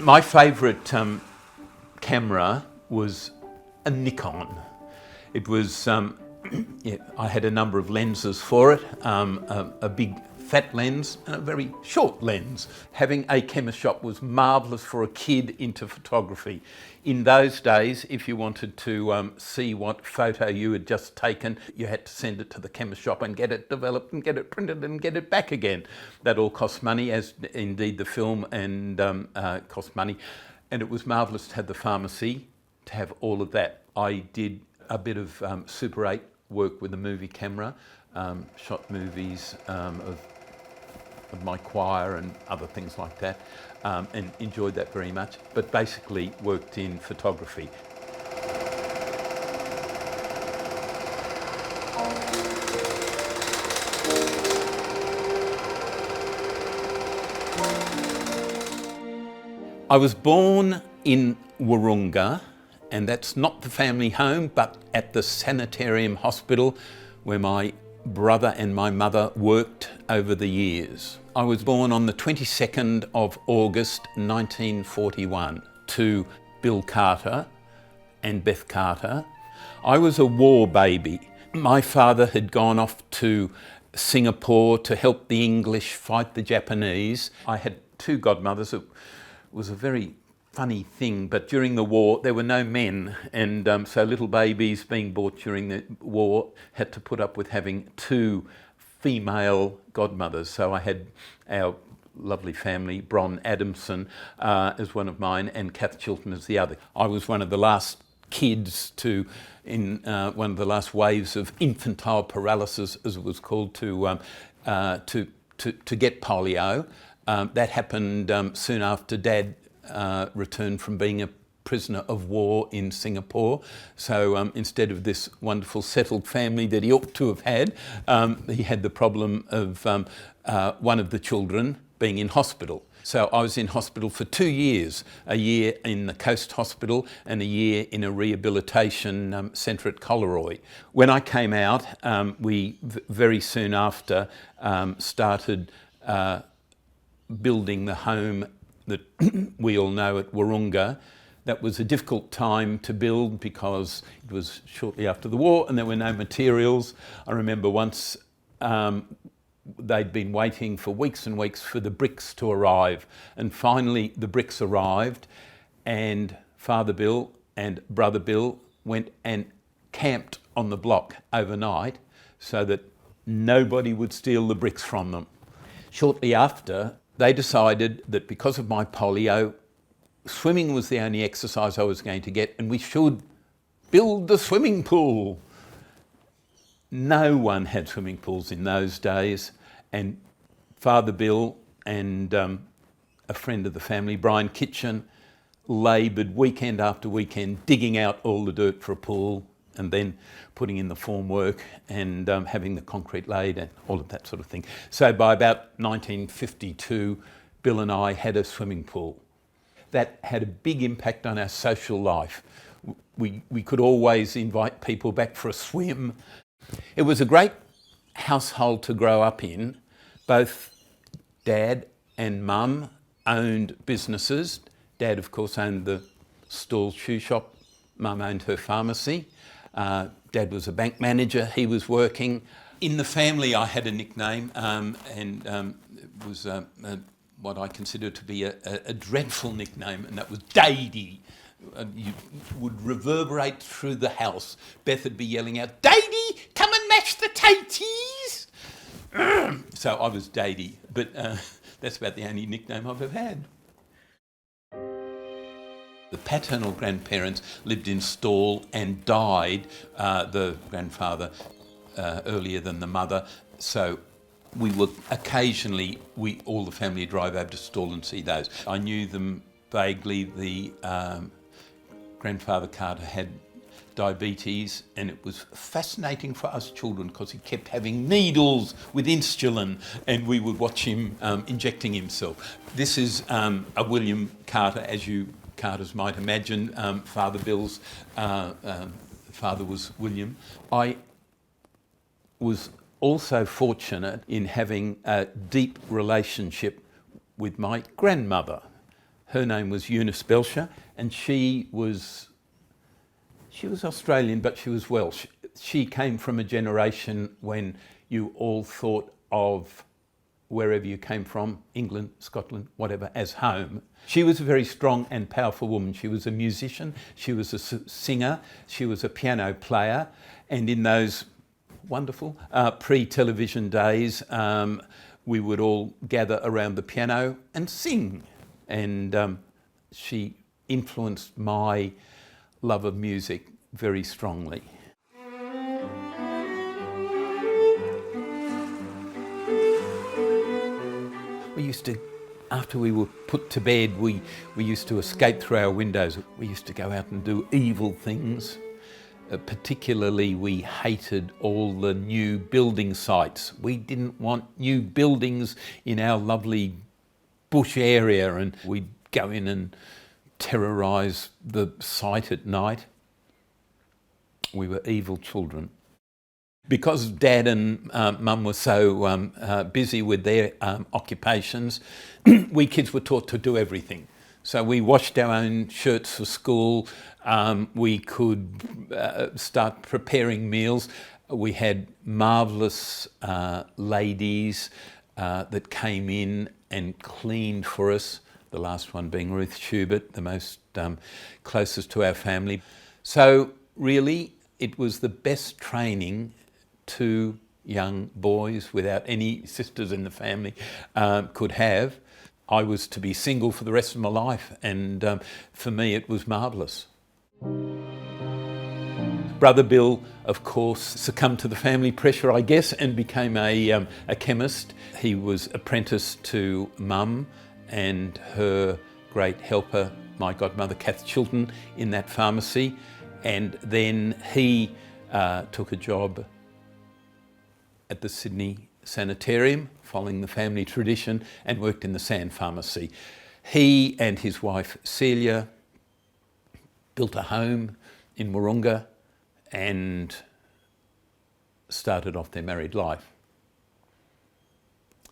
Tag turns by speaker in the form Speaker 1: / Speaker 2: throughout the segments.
Speaker 1: My favourite camera was a Nikon. It was, yeah, I had a number of lenses for it, a big fat lens and a very short lens. Having a chemist shop was marvellous for a kid into photography. In those days, if you wanted to see what photo you had just taken, you had to send it to the chemist shop and get it developed and get it printed and get it back again. That all cost money, as indeed the film and cost money. And it was marvellous to have the pharmacy, to have all of that. I did a bit of Super 8 work with a movie camera, shot movies of my choir and other things like that, and enjoyed that very much, but basically worked in photography. I was born in Wahroonga, and that's not the family home, but at the sanitarium hospital where my brother and my mother worked over the years. I was born on the 22nd of August 1941 to Bill Carter and Beth Carter. I was a war baby. My father had gone off to Singapore to help the English fight the Japanese. I had two godmothers. It was a very funny thing, but during the war there were no men, and so little babies being bought during the war had to put up with having two female godmothers. So I had our lovely family, Bron Adamson as one of mine and Kath Chilton as the other. I was one of the last kids in one of the last waves of infantile paralysis, as it was called, to get polio. That happened soon after Dad returned from being a prisoner of war in Singapore. So instead of this wonderful settled family that he ought to have had, he had the problem of one of the children being in hospital. So I was in hospital for 2 years, a year in the Coast Hospital and a year in a rehabilitation centre at Collaroy. When I came out, we very soon after started building the home that we all know at Wahroonga. That was a difficult time to build because it was shortly after the war and there were no materials. I remember once they'd been waiting for weeks and weeks for the bricks to arrive, and finally the bricks arrived, and Father Bill and Brother Bill went and camped on the block overnight so that nobody would steal the bricks from them. Shortly after, they decided that because of my polio, swimming was the only exercise I was going to get, and we should build the swimming pool. No one had swimming pools in those days, and Father Bill and a friend of the family, Brian Kitchen, laboured weekend after weekend digging out all the dirt for a pool and then putting in the formwork and having the concrete laid and all of that sort of thing. So by about 1952, Bill and I had a swimming pool. That had a big impact on our social life. We could always invite people back for a swim. It was a great household to grow up in. Both Dad and Mum owned businesses. Dad, of course, owned the Stall shoe shop. Mum owned her pharmacy. Dad was a bank manager. He was working. In the family, I had a nickname, and it was what I consider to be a dreadful nickname, and that was Dadey. You would reverberate through the house. Beth would be yelling out, "Dadey, come and mash the taties!" So I was Dadey, but that's about the only nickname I've ever had. The paternal grandparents lived in Stall and died, the grandfather, earlier than the mother. So we would occasionally, all the family drive over to Stall and see those. I knew them vaguely. The grandfather Carter had diabetes, and it was fascinating for us children because he kept having needles with insulin, and we would watch him injecting himself. This is a William Carter, as you Carters might imagine. Father Bill's father was William. I was also fortunate in having a deep relationship with my grandmother. Her name was Eunice Belcher, and she was Australian, but she was Welsh. She came from a generation when you all thought of wherever you came from, England, Scotland, whatever, as home. She was a very strong and powerful woman. She was a musician, she was a singer, she was a piano player, and in those wonderful pre-television days, we would all gather around the piano and sing. And she influenced my love of music very strongly. We used to, after we were put to bed, we used to escape through our windows. We used to go out and do evil things. Particularly, we hated all the new building sites. We didn't want new buildings in our lovely bush area, and we'd go in and terrorise the site at night. We were evil children. Because Dad and Mum were so busy with their occupations, we kids were taught to do everything. So we washed our own shirts for school, we could start preparing meals. We had marvellous ladies that came in and cleaned for us, the last one being Ruth Schubert, the most closest to our family. So really, it was the best training two young boys without any sisters in the family could have. I was to be single for the rest of my life, and for me it was marvellous. Brother Bill, of course, succumbed to the family pressure, I guess, and became a chemist. He was apprenticed to Mum and her great helper, my godmother, Kath Chilton, in that pharmacy. And then he took a job at the Sydney Sanitarium, following the family tradition, and worked in the Sand Pharmacy. He and his wife Celia built a home in Wahroonga and started off their married life.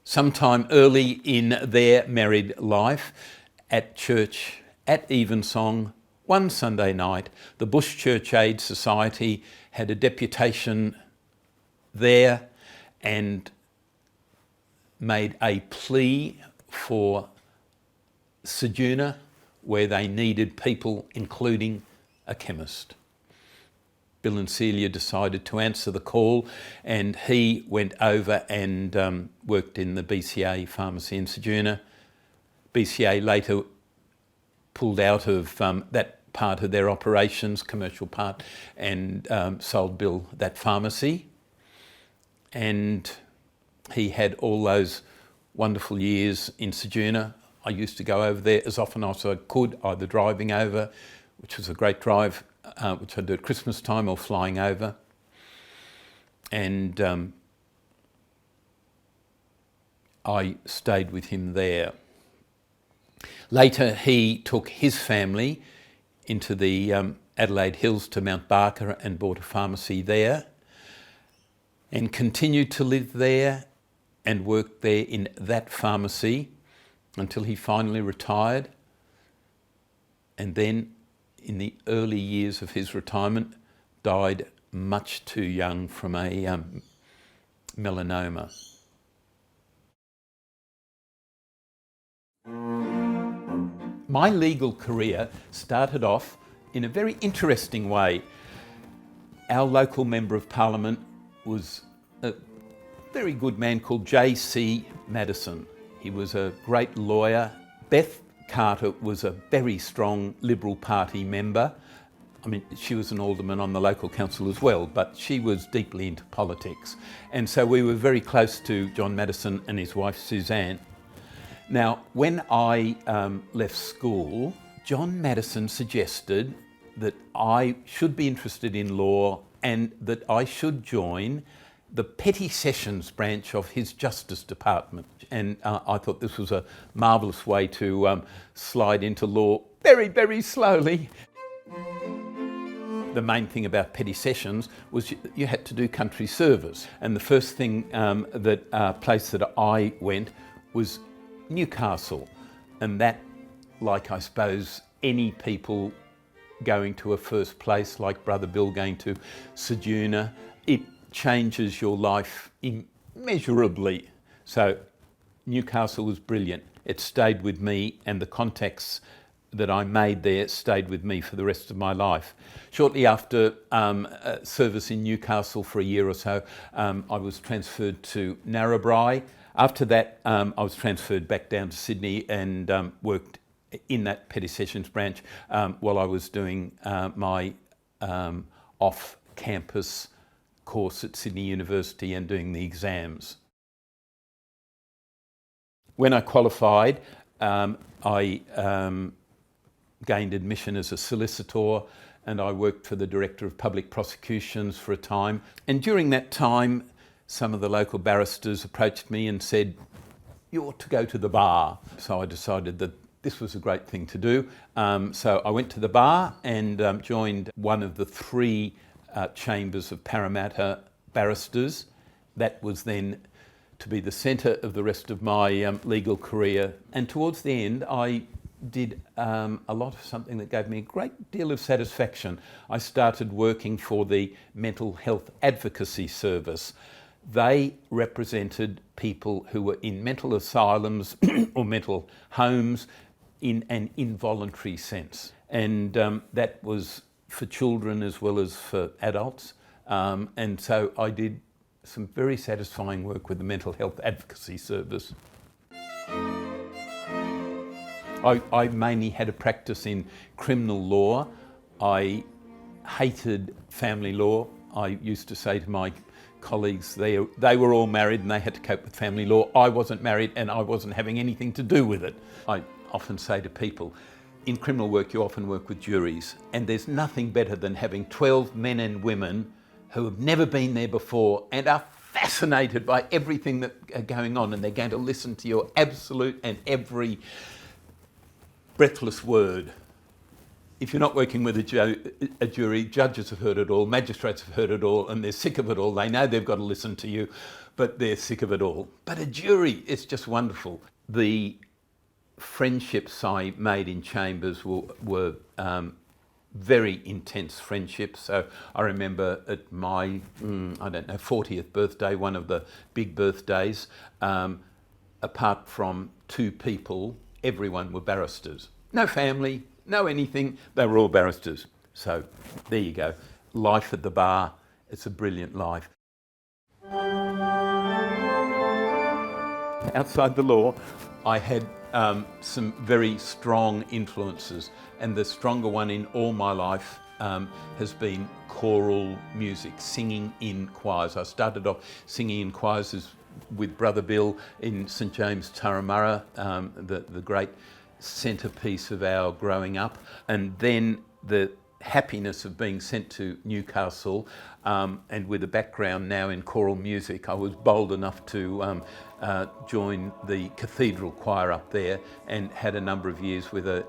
Speaker 1: Sometime early in their married life, at church at Evensong, one Sunday night, the Bush Church Aid Society had a deputation there and made a plea for Ceduna, where they needed people, including a chemist. Bill and Celia decided to answer the call, and he went over and worked in the BCA pharmacy in Ceduna. BCA later pulled out of that part of their operations, commercial part, and sold Bill that pharmacy. And he had all those wonderful years in Ceduna. I used to go over there as often as I could, either driving over, which was a great drive, which I'd do at Christmas time, or flying over. And I stayed with him there. Later, he took his family into the Adelaide Hills to Mount Barker and bought a pharmacy there, and continued to live there and worked there in that pharmacy until he finally retired. And then, in the early years of his retirement, died much too young from a melanoma. My legal career started off in a very interesting way. Our local Member of Parliament was a very good man called J.C. Madison. He was a great lawyer. Beth Carter was a very strong Liberal Party member. I mean, she was an alderman on the local council as well, but she was deeply into politics. And so we were very close to John Madison and his wife Suzanne. Now, when I left school, John Madison suggested that I should be interested in law and that I should join the Petty Sessions branch of his Justice Department. And I thought this was a marvellous way to slide into law very, very slowly. The main thing about Petty Sessions was you had to do country service. And the first thing place that I went was Newcastle. And that like I suppose any people going to a first place, like Brother Bill going to Sejuna, it changes your life immeasurably. So Newcastle was brilliant. It stayed with me, and the contacts that I made there stayed with me for the rest of my life. Shortly after service in Newcastle for a year or so, I was transferred to Narrabri. After that, I was transferred back down to Sydney and worked in that Petty Sessions branch while I was doing my off-campus course at Sydney University and doing the exams. When I qualified, I gained admission as a solicitor, and I worked for the Director of Public Prosecutions for a time. And during that time, some of the local barristers approached me and said, "You ought to go to the bar." So I decided that this was a great thing to do. So I went to the bar and joined one of the three chambers of Parramatta barristers. That was then to be the centre of the rest of my legal career. And towards the end, I did a lot of something that gave me a great deal of satisfaction. I started working for the Mental Health Advocacy Service. They represented people who were in mental asylums or mental homes in an involuntary sense. And that was for children as well as for adults. And so I did some very satisfying work with the Mental Health Advocacy Service. I mainly had a practice in criminal law. I hated family law. I used to say to my colleagues, they were all married and they had to cope with family law. I wasn't married and I wasn't having anything to do with it. I often say to people, in criminal work you often work with juries, and there's nothing better than having 12 men and women who have never been there before and are fascinated by everything that's going on, and they're going to listen to your absolute and every breathless word. If you're not working with a jury, judges have heard it all, magistrates have heard it all, and they're sick of it all. They know they've got to listen to you, but they're sick of it all. But a jury, it's just wonderful. The friendships I made in chambers were very intense friendships. So I remember at my, 40th birthday, one of the big birthdays, apart from two people, everyone were barristers. No family, no anything, they were all barristers. So there you go. Life at the bar, it's a brilliant life. Outside the law, I had some very strong influences, and the stronger one in all my life has been choral music, singing in choirs. I started off singing in choirs with Brother Bill in St James Turramurra, the great centrepiece of our growing up, and then the happiness of being sent to Newcastle, and with a background now in choral music, I was bold enough to join the cathedral choir up there, and had a number of years with an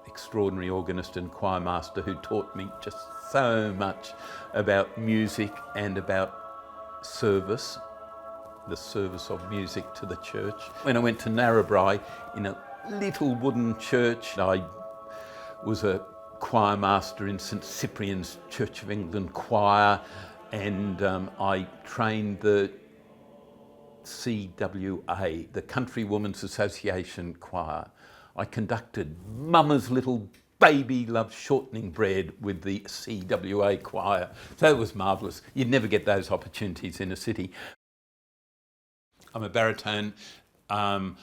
Speaker 1: extraordinary organist and choir master who taught me just so much about music and about service, the service of music to the church. When I went to Narrabri, in a little wooden church, I was a choir master in St Cyprian's Church of England choir, and I trained the CWA, the Country Women's Association choir. I conducted Mama's Little Baby Loves Shortening Bread with the CWA choir. So it was marvellous. You'd never get those opportunities in a city. I'm a baritone, and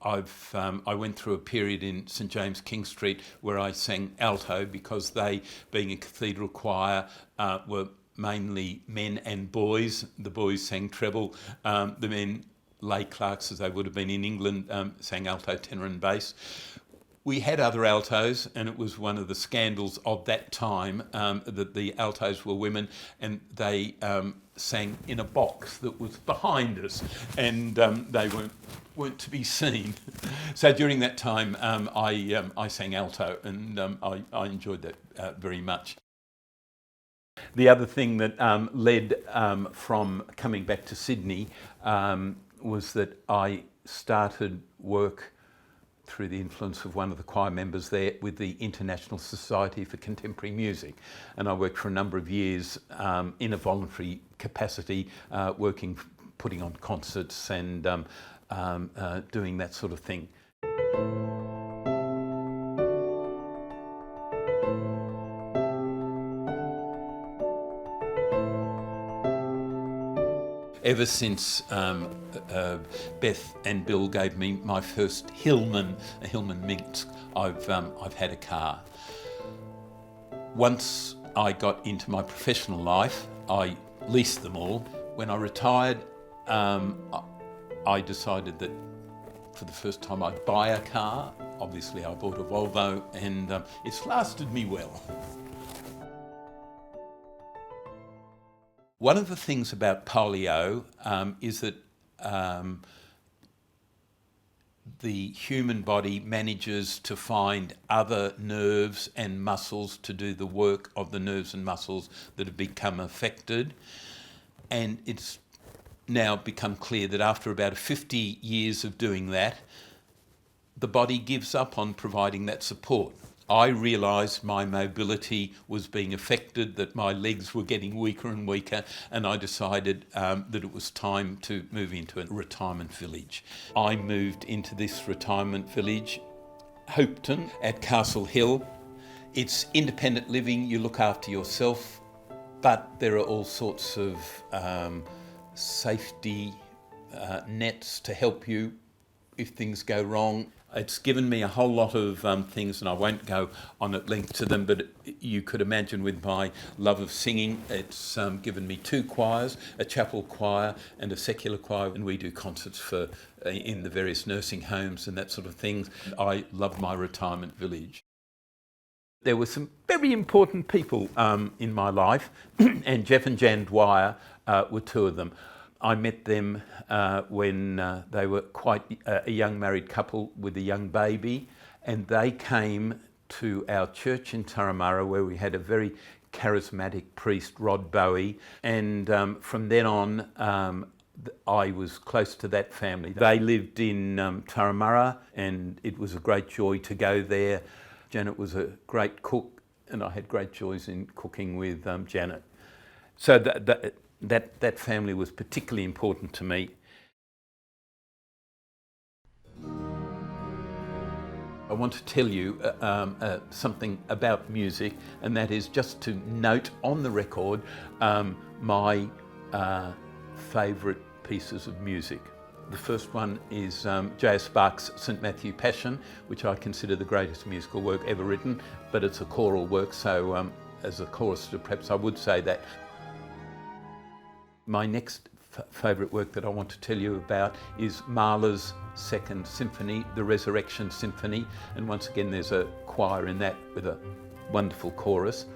Speaker 1: I went through a period in St James King Street where I sang alto, because they, being a cathedral choir, were mainly men and boys. The boys sang treble, the men, lay clerks as they would have been in England, sang alto, tenor and bass. We had other altos, and it was one of the scandals of that time that the altos were women, and they sang in a box that was behind us, and they weren't to be seen. So during that time, I sang alto, and I enjoyed that very much. The other thing that led from coming back to Sydney was that I started work through the influence of one of the choir members there, with the International Society for Contemporary Music. And I worked for a number of years in a voluntary capacity, putting on concerts and doing that sort of thing. Ever since Beth and Bill gave me my first Hillman, a Hillman Minx, I've had a car. Once I got into my professional life, I leased them all. When I retired, I decided that for the first time I'd buy a car. Obviously I bought a Volvo, and it's lasted me well. One of the things about polio is that the human body manages to find other nerves and muscles to do the work of the nerves and muscles that have become affected. And it's now become clear that after about 50 years of doing that, the body gives up on providing that support. I realised my mobility was being affected, that my legs were getting weaker and weaker, and I decided that it was time to move into a retirement village. I moved into this retirement village, Hopetoun, at Castle Hill. It's independent living, you look after yourself, but there are all sorts of safety nets to help you if things go wrong. It's given me a whole lot of things, and I won't go on at length to them, but you could imagine with my love of singing, it's given me 2 choirs, a chapel choir and a secular choir, and we do concerts in the various nursing homes and that sort of things. I love my retirement village. There were some very important people in my life, and Jeff and Jan Dwyer were 2 of them. I met them when they were quite a young married couple with a young baby, and they came to our church in Turramurra, where we had a very charismatic priest, Rod Bowie, and from then on I was close to that family. They lived in Turramurra, and it was a great joy to go there. Janet was a great cook, and I had great joys in cooking with Janet. So that family was particularly important to me. I want to tell you something about music, and that is just to note on the record my favourite pieces of music. The first one is J.S. Bach's St Matthew Passion, which I consider the greatest musical work ever written, but it's a choral work, so as a chorister perhaps I would say that. My next favourite work that I want to tell you about is Mahler's Second Symphony, the Resurrection Symphony, and once again there's a choir in that with a wonderful chorus.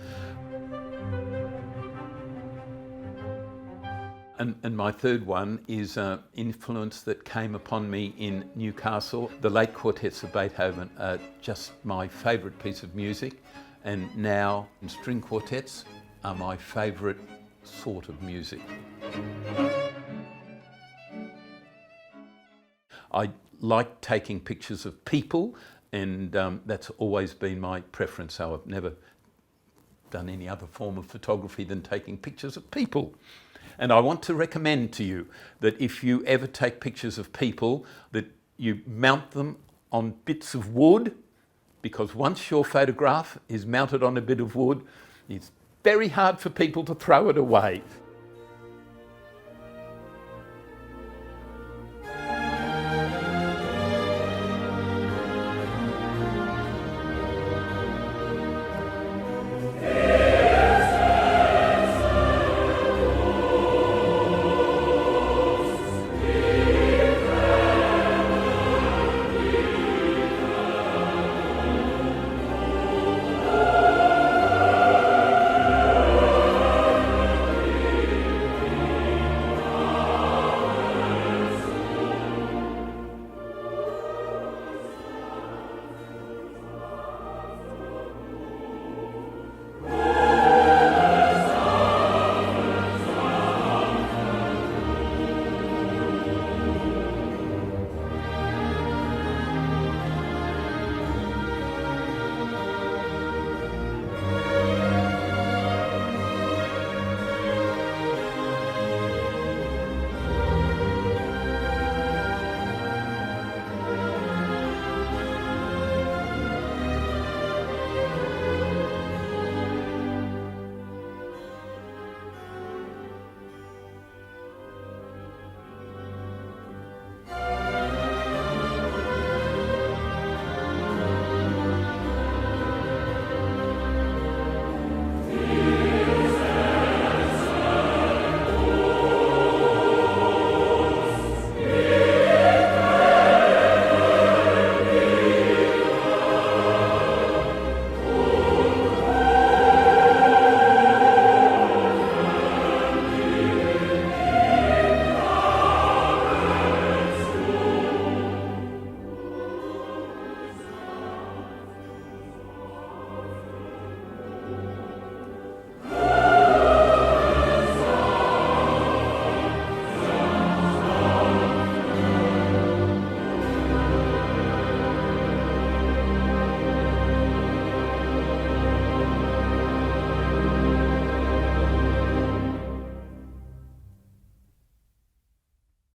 Speaker 1: And my third one is an influence that came upon me in Newcastle. The late quartets of Beethoven are just my favourite piece of music, and now string quartets are my favourite sort of music. I like taking pictures of people, and that's always been my preference, so I've never done any other form of photography than taking pictures of people. And I want to recommend to you that if you ever take pictures of people, that you mount them on bits of wood, because once your photograph is mounted on a bit of wood, it's very hard for people to throw it away.